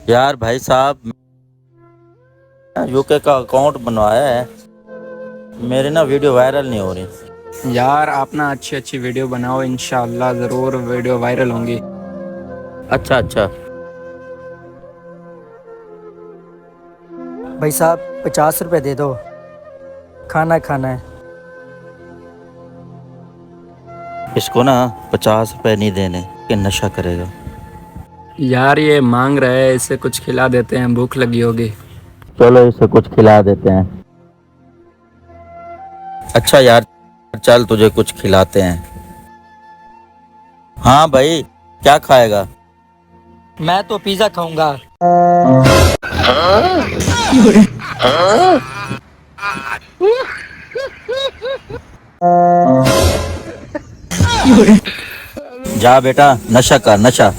यार भाई साहब, यूके का अकाउंट बनवाया है, मेरी ना वीडियो वायरल नहीं हो रही। यार आप ना अच्छी अच्छी वीडियो बनाओ, इंशाल्लाह ज़रूर वीडियो वायरल होंगी। अच्छा अच्छा। भाई साहब 50 रुपए दे दो, खाना खाना है। इसको ना 50 रुपए नहीं देने कि नशा करेगा। यार ये मांग रहा है, इसे कुछ खिला देते हैं, भूख लगी होगी। चलो इसे कुछ खिला देते हैं। अच्छा यार, चल तुझे कुछ खिलाते हैं। हाँ भाई, क्या खाएगा? मैं तो पिज़्ज़ा खाऊंगा। जा बेटा, नशा कर नशा।